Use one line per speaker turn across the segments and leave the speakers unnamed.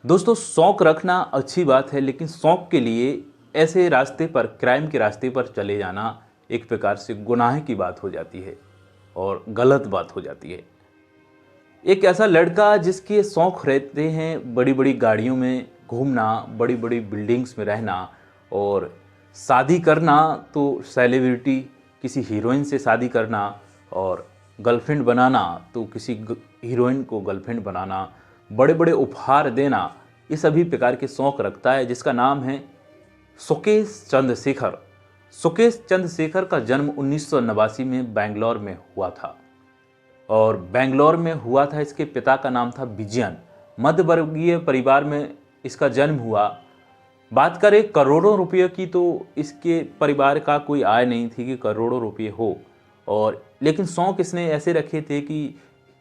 दोस्तों, शौक रखना अच्छी बात है, लेकिन शौक के लिए ऐसे रास्ते पर, क्राइम के रास्ते पर चले जाना एक प्रकार से गुनाह की बात हो जाती है और गलत बात हो जाती है। एक ऐसा लड़का जिसके शौक रहते हैं बड़ी बड़ी गाड़ियों में घूमना, बड़ी बड़ी बिल्डिंग्स में रहना और शादी करना, तो सेलिब्रिटी किसी हीरोइन से शादी करना और गर्लफ्रेंड बनाना तो किसी हीरोइन को गर्लफ्रेंड बनाना, बड़े बड़े उपहार देना, ये सभी प्रकार के शौक रखता है, जिसका नाम है सुकेश चंद्रशेखर। सुकेश चंद्रशेखर का जन्म 1989 में बेंगलोर में हुआ था और बेंगलोर में हुआ था। इसके पिता का नाम था विजयन। मध्यवर्गीय परिवार में इसका जन्म हुआ। बात करें करोड़ों रुपये की, तो इसके परिवार का कोई आय नहीं थी कि करोड़ों रुपये हो, और लेकिन शौक इसने ऐसे रखे थे कि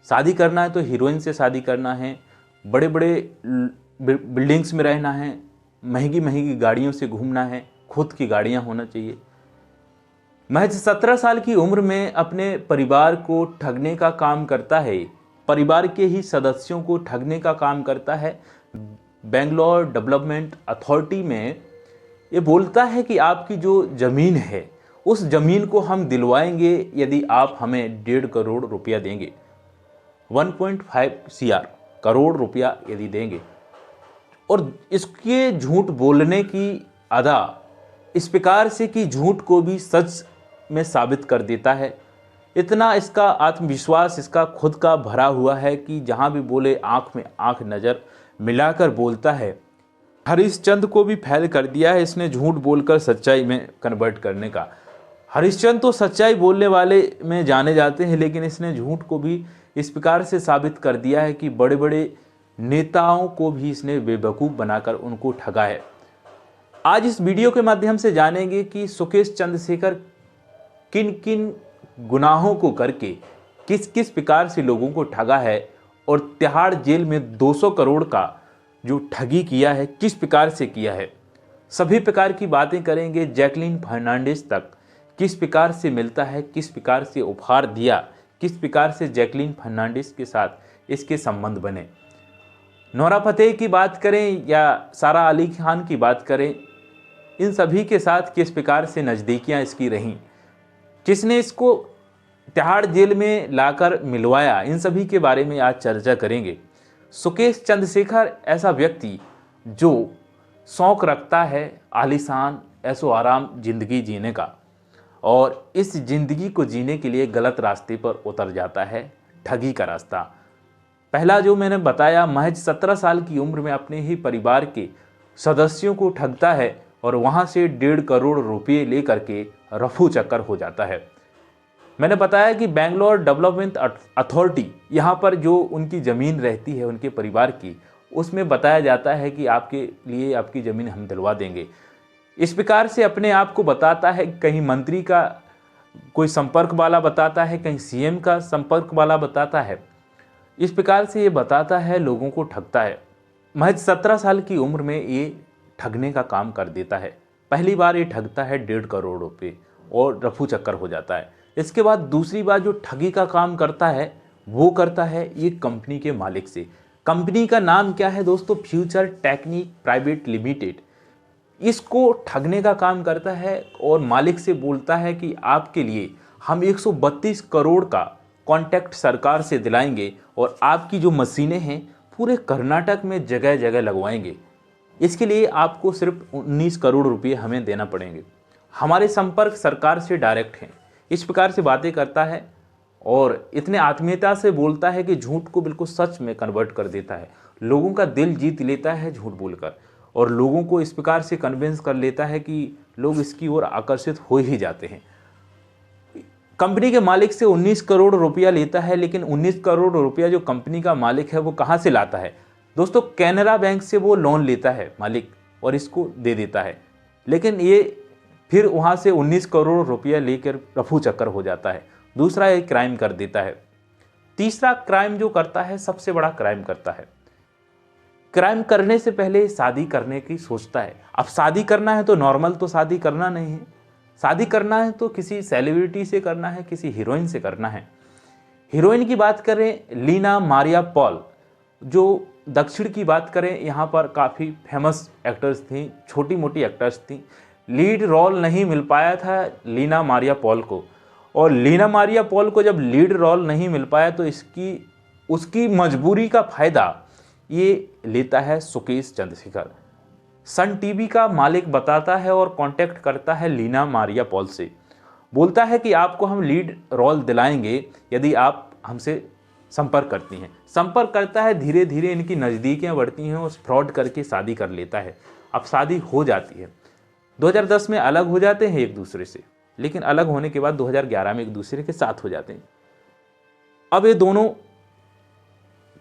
शादी करना है तो हीरोइन से शादी करना है, बड़े बड़े बिल्डिंग्स में रहना है, महंगी महंगी गाड़ियों से घूमना है, खुद की गाड़ियां होना चाहिए। महज 17 साल की उम्र में अपने परिवार को ठगने का काम करता है, परिवार के ही सदस्यों को ठगने का काम करता है। बेंगलोर डेवलपमेंट अथॉरिटी में ये बोलता है कि आपकी जो ज़मीन है उस ज़मीन को हम दिलवाएंगे यदि आप हमें 1.5 करोड़ रुपया देंगे, 1.5 करोड़ रुपया यदि देंगे। और इसके झूठ बोलने की अदा इस प्रकार से कि झूठ को भी सच में साबित कर देता है। इतना इसका आत्मविश्वास इसका खुद का भरा हुआ है कि जहाँ भी बोले आंख में आंख नज़र मिलाकर बोलता है। हरिश्चंद्र को भी फेल कर दिया है इसने झूठ बोलकर सच्चाई में कन्वर्ट करने का। हरिश्चंद्र तो सच्चाई बोलने वाले में जाने जाते हैं, लेकिन इसने झूठ को भी इस प्रकार से साबित कर दिया है कि बड़े बड़े नेताओं को भी इसने बेवकूफ़ बनाकर उनको ठगा है। आज इस वीडियो के माध्यम से जानेंगे कि सुकेश चंद्रशेखर किन किन गुनाहों को करके किस किस प्रकार से लोगों को ठगा है और तिहाड़ जेल में 200 करोड़ का जो ठगी किया है किस प्रकार से किया है। सभी प्रकार की बातें करेंगे। जैकलीन फर्नांडिस तक किस प्रकार से मिलता है, किस प्रकार से उपहार दिया, किस प्रकार से जैकलीन फर्नांडिस के साथ इसके संबंध बने। नोरा फतेही की बात करें या सारा अली खान की बात करें, इन सभी के साथ किस प्रकार से नज़दीकियां इसकी रहीं, किसने इसको तिहाड़ जेल में लाकर मिलवाया, इन सभी के बारे में आज चर्चा करेंगे। सुकेश चंद्रशेखर ऐसा व्यक्ति जो शौक रखता है आलीशान ऐशो आराम जिंदगी जीने का, और इस जिंदगी को जीने के लिए गलत रास्ते पर उतर जाता है, ठगी का रास्ता। पहला जो मैंने बताया, महज 17 साल की उम्र में अपने ही परिवार के सदस्यों को ठगता है और वहाँ से 1.5 करोड़ रुपये लेकर के रफू चक्कर हो जाता है। मैंने बताया कि बेंगलोर डेवलपमेंट अथॉरिटी, यहाँ पर जो उनकी ज़मीन रहती है उनके परिवार की, उसमें बताया जाता है कि आपके लिए आपकी ज़मीन हम दिलवा देंगे। इस प्रकार से अपने आप को बताता है, कहीं मंत्री का कोई संपर्क वाला बताता है, कहीं सीएम का संपर्क वाला बताता है। इस प्रकार से ये बताता है, लोगों को ठगता है। महज 17 साल की उम्र में ये ठगने का काम कर देता है। पहली बार ये ठगता है 1.5 करोड़ रुपये और रफू चक्कर हो जाता है। इसके बाद दूसरी बार जो ठगी का काम करता है वो करता है ये कंपनी के मालिक से। कंपनी का नाम क्या है दोस्तों? Future technique private limited. इसको ठगने का काम करता है और मालिक से बोलता है कि आपके लिए हम 132 करोड़ का कॉन्ट्रैक्ट सरकार से दिलाएंगे और आपकी जो मशीनें हैं पूरे कर्नाटक में जगह जगह लगवाएंगे। इसके लिए आपको सिर्फ 19 करोड़ रुपये हमें देना पड़ेंगे। हमारे संपर्क सरकार से डायरेक्ट हैं। इस प्रकार से बातें करता है और इतने आत्मीयता से बोलता है कि झूठ को बिल्कुल सच में कन्वर्ट कर देता है। लोगों का दिल जीत लेता है झूठ बोलकर, और लोगों को इस प्रकार से कन्विंस कर लेता है कि लोग इसकी ओर आकर्षित हो ही जाते हैं। कंपनी के मालिक से 19 करोड़ रुपया लेता है, लेकिन 19 करोड़ रुपया जो कंपनी का मालिक है वो कहाँ से लाता है दोस्तों? कैनरा बैंक से वो लोन लेता है मालिक और इसको दे देता है। लेकिन ये फिर वहाँ से 19 करोड़ रुपया लेकर रफू चक्कर हो जाता है। दूसरा एक क्राइम कर देता है। तीसरा क्राइम जो करता है, सबसे बड़ा क्राइम करता है। क्राइम करने से पहले शादी करने की सोचता है। अब शादी करना है तो नॉर्मल तो शादी करना नहीं है, शादी करना है तो किसी सेलिब्रिटी से करना है, किसी हीरोइन से करना है। हीरोइन की बात करें, लीना मारिया पॉल, जो दक्षिण की बात करें, यहाँ पर काफ़ी फेमस एक्टर्स थी, छोटी मोटी एक्टर्स थी। लीड रोल नहीं मिल पाया था लीना मारिया पॉल को, और लीना मारिया पॉल को जब लीड रोल नहीं मिल पाया तो उसकी मजबूरी का फ़ायदा ये लेता है सुकेश चंद्रशेखर। सन टीवी का मालिक बताता है और कांटेक्ट करता है लीना मारिया पॉल से, बोलता है कि आपको हम लीड रोल दिलाएंगे यदि आप हमसे संपर्क करती हैं। संपर्क करता है, धीरे धीरे इनकी नज़दीकियाँ बढ़ती हैं, उस फ्रॉड करके शादी कर लेता है। अब शादी हो जाती है, 2010 में अलग हो जाते हैं एक दूसरे से, लेकिन अलग होने के बाद 2011 में एक दूसरे के साथ हो जाते हैं। अब ये दोनों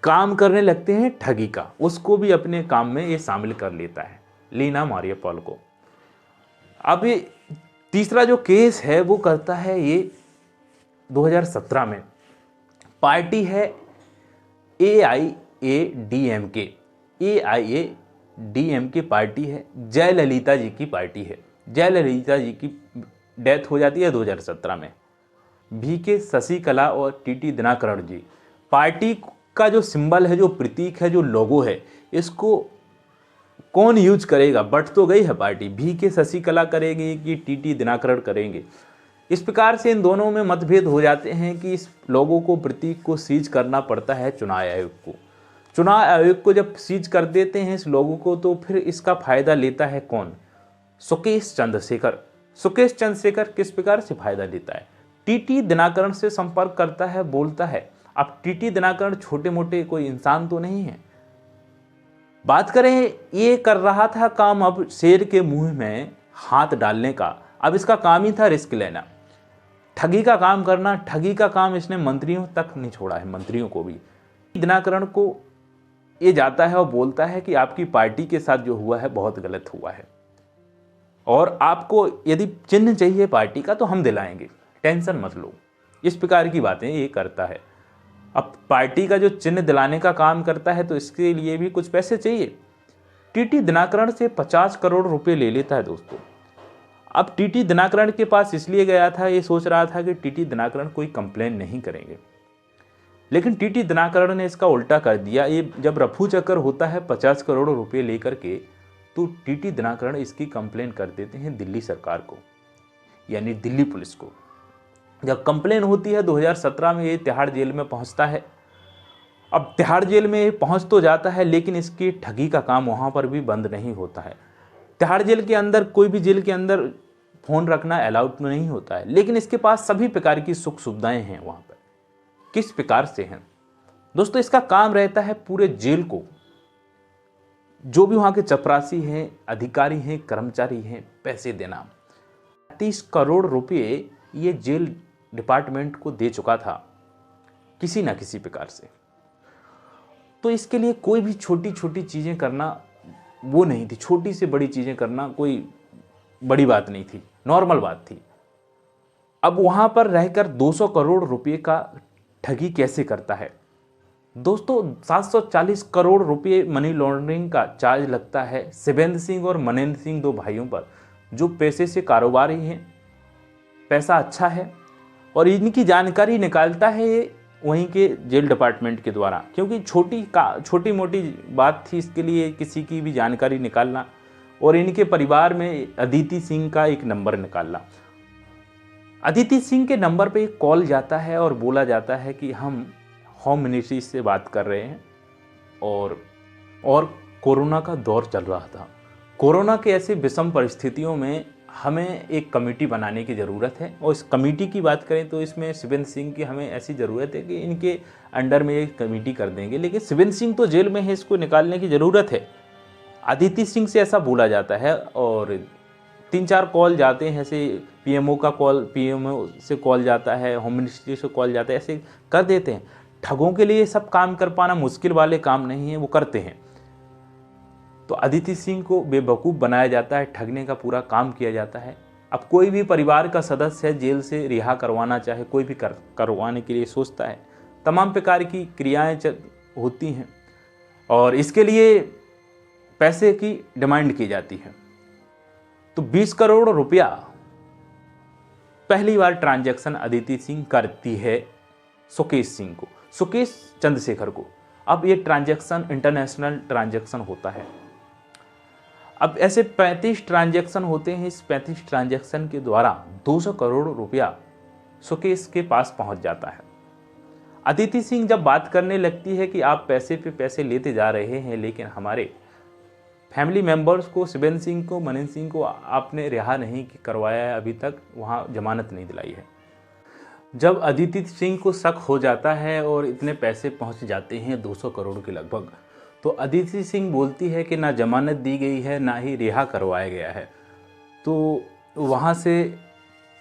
काम करने लगते हैं ठगी का, उसको भी अपने काम में ये शामिल कर लेता है लीना मारिया पॉल को। अब ये तीसरा जो केस है वो करता है ये 2017 में। पार्टी है AIADMK। AIADMK पार्टी है, जयललिता जी की पार्टी है। जयललिता जी की डेथ हो जाती है 2017 में। VK शशिकला और TT दिनकरण जी, पार्टी का जो सिंबल है, जो प्रतीक है, जो लोगो है, इसको कौन यूज करेगा? बट तो गई है पार्टी, VK शशिकला करेगी कि TT दिनकरण करेंगे। इस प्रकार से इन दोनों में मतभेद हो जाते हैं कि इस लोगों को, प्रतीक को सीज करना पड़ता है चुनाव आयोग को। चुनाव आयोग को जब सीज कर देते हैं इस लोगों को, तो फिर इसका फायदा लेता है कौन? सुकेश चंद्रशेखर। सुकेश चंद्रशेखर किस प्रकार से फायदा लेता है? TT दिनकरण से संपर्क करता है, बोलता है। अब TT दिनकरण छोटे मोटे कोई इंसान तो नहीं है। बात करें, ये कर रहा था काम अब शेर के मुंह में हाथ डालने का। अब इसका काम ही था रिस्क लेना, ठगी का काम करना। ठगी का काम इसने मंत्रियों तक नहीं छोड़ा है, मंत्रियों को भी। दिनकरण को ये जाता है और बोलता है कि आपकी पार्टी के साथ जो हुआ है बहुत गलत हुआ है, और आपको यदि चिन्ह चाहिए पार्टी का तो हम दिलाएंगे, टेंशन मत लो। इस प्रकार की बातें ये करता है। अब पार्टी का जो चिन्ह दिलाने का काम करता है तो इसके लिए भी कुछ पैसे चाहिए। TT दिनकरण से 50 करोड़ रुपए ले लेता है दोस्तों। अब TT दिनकरण के पास इसलिए गया था, ये सोच रहा था कि TT दिनकरण कोई कंप्लेन नहीं करेंगे, लेकिन TT दिनकरण ने इसका उल्टा कर दिया। ये जब रफू चक्कर होता है 50 करोड़ रुपए लेकर के, तो TT दिनकरण इसकी कंप्लेन कर देते हैं दिल्ली सरकार को, यानी दिल्ली पुलिस को। जब कंप्लेन होती है 2017 में, ये तिहाड़ जेल में पहुंचता है। अब तिहाड़ जेल में पहुंच तो जाता है, लेकिन इसकी ठगी का काम वहां पर भी बंद नहीं होता है। तिहाड़ जेल के अंदर, कोई भी जेल के अंदर फ़ोन रखना अलाउड नहीं होता है, लेकिन इसके पास सभी प्रकार की सुख सुविधाएं हैं वहां पर। किस प्रकार से हैं दोस्तों? इसका काम रहता है पूरे जेल को, जो भी वहां के चपरासी हैं, अधिकारी हैं, कर्मचारी हैं, पैसे देना। 30 करोड़ रुपए ये जेल डिपार्टमेंट को दे चुका था किसी ना किसी प्रकार से। तो इसके लिए कोई भी छोटी छोटी चीज़ें करना वो नहीं थी, छोटी से बड़ी चीज़ें करना कोई बड़ी बात नहीं थी, नॉर्मल बात थी। अब वहाँ पर रहकर 200 करोड़ रुपए का ठगी कैसे करता है दोस्तों? 740 करोड़ रुपए मनी लॉन्ड्रिंग का चार्ज लगता है शिवेंद्र सिंह और मनेंद्र सिंह, दो भाइयों पर, जो पैसे से कारोबारी हैं, पैसा अच्छा है, और इनकी जानकारी निकालता है ये वहीं के जेल डिपार्टमेंट के द्वारा, क्योंकि छोटी मोटी बात थी इसके लिए किसी की भी जानकारी निकालना, और इनके परिवार में अदिति सिंह का एक नंबर निकालना। अदिति सिंह के नंबर पे एक कॉल जाता है और बोला जाता है कि हम होम मिनिस्ट्री से बात कर रहे हैं, और कोरोना का दौर चल रहा था। कोरोना के ऐसे विषम परिस्थितियों में हमें एक कमेटी बनाने की ज़रूरत है, और इस कमेटी की बात करें तो इसमें शिवेंद्र सिंह की हमें ऐसी ज़रूरत है कि इनके अंडर में एक कमेटी कर देंगे, लेकिन शिवेंद्र सिंह तो जेल में है, इसको निकालने की ज़रूरत है। अदिति सिंह से ऐसा बोला जाता है, और 3-4 कॉल जाते हैं, ऐसे PMO का कॉल, PMO से कॉल जाता है, होम मिनिस्ट्री से कॉल जाता है, ऐसे कर देते हैं। ठगों के लिए सब काम कर पाना मुश्किल वाले काम नहीं है, वो करते हैं। तो अदिति सिंह को बेवकूफ़ बनाया जाता है, ठगने का पूरा काम किया जाता है। अब कोई भी परिवार का सदस्य है, जेल से रिहा करवाना चाहे, कोई भी करवाने के लिए सोचता है, तमाम प्रकार की क्रियाएं होती हैं, और इसके लिए पैसे की डिमांड की जाती है। तो 20 करोड़ रुपया पहली बार ट्रांजैक्शन अदिति सिंह करती है सुकेश चंद्रशेखर को। अब ये ट्रांजैक्शन इंटरनेशनल ट्रांजैक्शन होता है। अब ऐसे 35 ट्रांजैक्शन होते हैं। इस 35 ट्रांजैक्शन के द्वारा 200 करोड़ रुपया सुकेश के पास पहुंच जाता है। अदिति सिंह जब बात करने लगती है कि आप पैसे पे पैसे लेते जा रहे हैं, लेकिन हमारे फैमिली मेंबर्स को, शिवेंद्र सिंह को, मनीष सिंह को आपने रिहा नहीं करवाया है, अभी तक वहाँ जमानत नहीं दिलाई है। जब अदिति सिंह को शक हो जाता है और इतने पैसे पहुँच जाते हैं 200 करोड़ के लगभग, तो अदिति सिंह बोलती है कि ना जमानत दी गई है, ना ही रिहा करवाया गया है। तो वहाँ से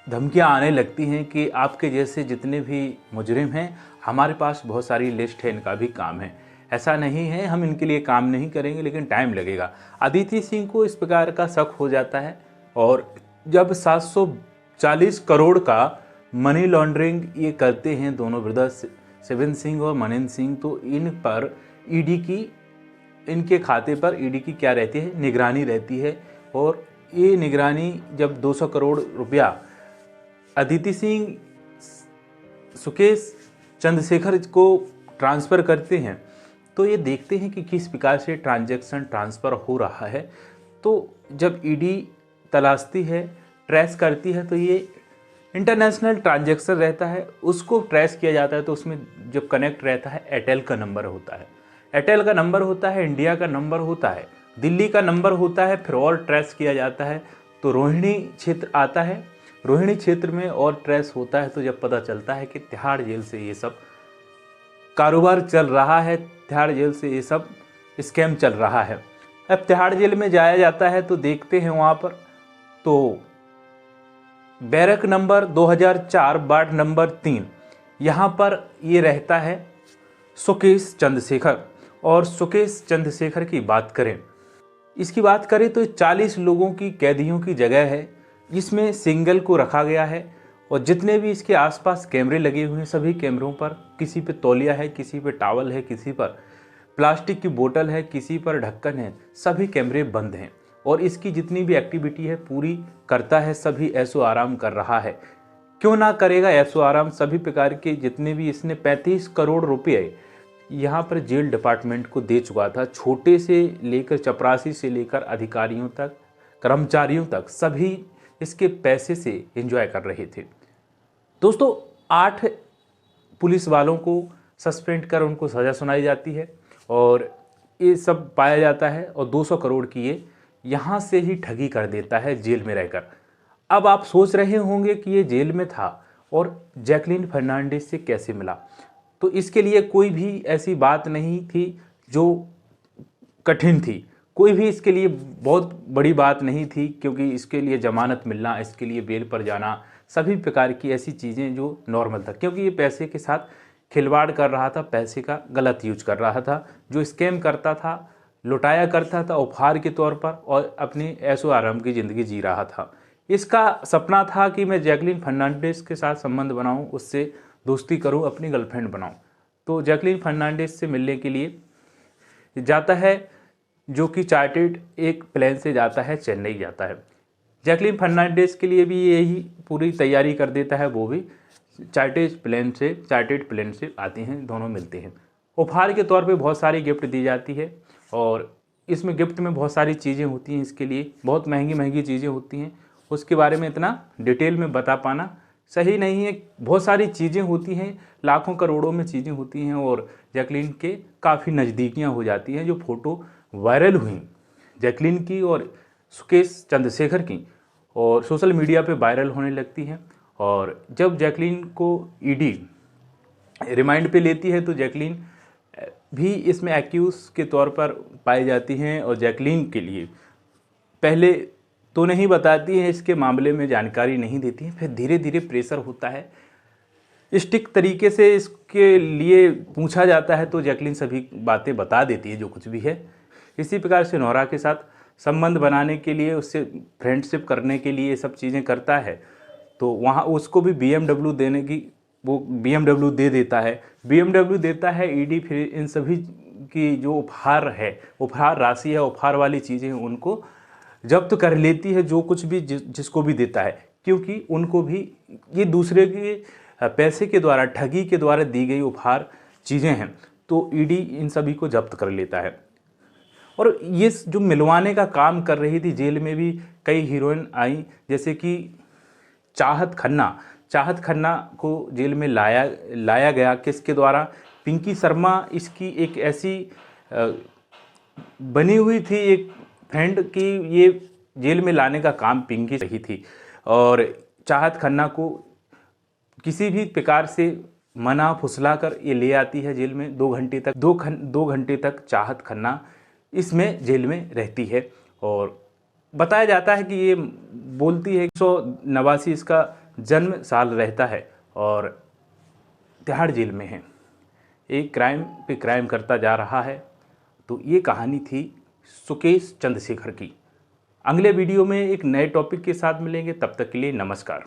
धमकियाँ आने लगती हैं कि आपके जैसे जितने भी मुजरिम हैं, हमारे पास बहुत सारी लिस्ट है, इनका भी काम है, ऐसा नहीं है हम इनके लिए काम नहीं करेंगे, लेकिन टाइम लगेगा। अदिति सिंह को इस प्रकार का शक हो जाता है और जब 740 करोड़ का मनी लॉन्ड्रिंग ये करते हैं दोनों ब्रदर्स, शिवेंद्र सिंह और मनीष सिंह, तो इन पर ईडी की, इनके खाते पर ईडी की क्या रहती है, निगरानी रहती है। और ये निगरानी जब 200 करोड़ रुपया अदिति सिंह सुकेश चंद्रशेखर को ट्रांसफ़र करते हैं, तो ये देखते हैं कि किस प्रकार से ट्रांजैक्शन ट्रांसफ़र हो रहा है। तो जब ईडी तलाशती है, ट्रेस करती है, तो ये इंटरनेशनल ट्रांजैक्शन रहता है, उसको ट्रेस किया जाता है। तो उसमें जब कनेक्ट रहता है, एयरटेल का नंबर होता है, एयरटेल का नंबर होता है, इंडिया का नंबर होता है, दिल्ली का नंबर होता है, फिर और ट्रेस किया जाता है। तो रोहिणी क्षेत्र आता है, रोहिणी क्षेत्र में और ट्रेस होता है। तो जब पता चलता है कि तिहाड़ जेल से ये सब कारोबार चल रहा है, तिहाड़ जेल से ये सब स्कैम चल रहा है। अब तिहाड़ जेल में जाया जाता है तो देखते हैं वहाँ पर तो बैरक नंबर 2004 वार्ड नंबर 3, यहाँ पर ये रहता है सुकेश चंद्रशेखर। और सुकेश चंद्रशेखर की बात करें, इसकी बात करें तो 40 लोगों की कैदियों की जगह है, जिसमें सिंगल को रखा गया है। और जितने भी इसके आसपास कैमरे लगे हुए हैं, सभी कैमरों पर किसी पे तौलिया है, किसी पे टावल है, किसी पर प्लास्टिक की बोतल है, किसी पर ढक्कन है, सभी कैमरे बंद हैं। और इसकी जितनी भी एक्टिविटी है पूरी करता है, सभी ऐशो आराम कर रहा है। क्यों ना करेगा ऐशो आराम, सभी प्रकार के जितने भी इसने 35 करोड़ रुपये यहाँ पर जेल डिपार्टमेंट को दे चुका था। छोटे से लेकर चपरासी से लेकर अधिकारियों तक, कर्मचारियों तक, सभी इसके पैसे से एंजॉय कर रहे थे। दोस्तों 8 पुलिस वालों को सस्पेंड कर उनको सज़ा सुनाई जाती है और ये सब पाया जाता है। और 200 करोड़ की ये यहाँ से ही ठगी कर देता है जेल में रहकर। अब आप सोच रहे होंगे कि ये जेल में था और जैकलीन फर्नांडिस से कैसे मिला। तो इसके लिए कोई भी ऐसी बात नहीं थी जो कठिन थी, कोई भी इसके लिए बहुत बड़ी बात नहीं थी, क्योंकि इसके लिए जमानत मिलना, इसके लिए बेल पर जाना, सभी प्रकार की ऐसी चीज़ें जो नॉर्मल था। क्योंकि ये पैसे के साथ खिलवाड़ कर रहा था, पैसे का गलत यूज कर रहा था, जो स्कैम करता था, लुटाया करता था उपहार के तौर पर और अपनी ऐशो आराम की ज़िंदगी जी रहा था। इसका सपना था कि मैं जैकलीन फर्नांडिस के साथ संबंध बनाऊं, उससे दोस्ती करूं, अपनी गर्लफ्रेंड बनाऊं। तो जैकलीन फर्नांडिस से मिलने के लिए जाता है, जो कि चार्टेड एक प्लेन से जाता है, चेन्नई जाता है। जैकलीन फर्नांडिस के लिए भी यही पूरी तैयारी कर देता है, वो भी चार्टेड प्लेन से आते हैं, दोनों मिलते हैं। उपहार के तौर पे बहुत सारी गिफ्ट दी जाती है और इसमें गिफ्ट में बहुत सारी चीज़ें होती हैं, इसके लिए बहुत महंगी महंगी चीज़ें होती हैं। उसके बारे में इतना डिटेल में बता पाना सही नहीं है। बहुत सारी चीज़ें होती हैं, लाखों करोड़ों में चीज़ें होती हैं और जैकलीन के काफ़ी नज़दीकियाँ हो जाती हैं। जो फ़ोटो वायरल हुई जैकलीन की और सुकेश चंद्रशेखर की और सोशल मीडिया पे वायरल होने लगती हैं। और जब जैकलीन को ईडी रिमांड पे लेती है तो जैकलीन भी इसमें एक्यूज के तौर पर पाई जाती हैं और जैकलीन के लिए पहले तो नहीं बताती हैं, इसके मामले में जानकारी नहीं देती हैं। फिर धीरे धीरे प्रेशर होता है, स्टिक तरीके से इसके लिए पूछा जाता है तो जैकलीन सभी बातें बता देती है, जो कुछ भी है। इसी प्रकार से नोरा के साथ संबंध बनाने के लिए, उससे फ्रेंडशिप करने के लिए ये सब चीज़ें करता है। तो वहाँ उसको भी BMW देने की, वो BMW दे देता है, BMW देता है ईडी। फिर इन सभी की जो उपहार है, उपहार राशि है, उपहार वाली चीज़ें उनको जब्त कर लेती है, जो कुछ भी जिसको भी देता है, क्योंकि उनको भी ये दूसरे के पैसे के द्वारा, ठगी के द्वारा दी गई उपहार चीज़ें हैं। तो ईडी इन सभी को जब्त कर लेता है। और ये जो मिलवाने का काम कर रही थी, जेल में भी कई हीरोइन आई, जैसे कि चाहत खन्ना को जेल में लाया गया किसके द्वारा? पिंकी शर्मा इसकी एक ऐसी बनी हुई थी एक फ्रेंड की ये जेल में लाने का काम पिंकी रही थी। और चाहत खन्ना को किसी भी प्रकार से मना फुसला कर ये ले आती है जेल में। 2 घंटे तक चाहत खन्ना इसमें जेल में रहती है। और बताया जाता है कि ये बोलती है 189 इसका जन्म साल रहता है और तिहाड़ जेल में है, एक क्राइम पे क्राइम करता जा रहा है। तो ये कहानी थी सुकेश चंद्रशेखर की। अगले वीडियो में एक नए टॉपिक के साथ मिलेंगे, तब तक के लिए नमस्कार।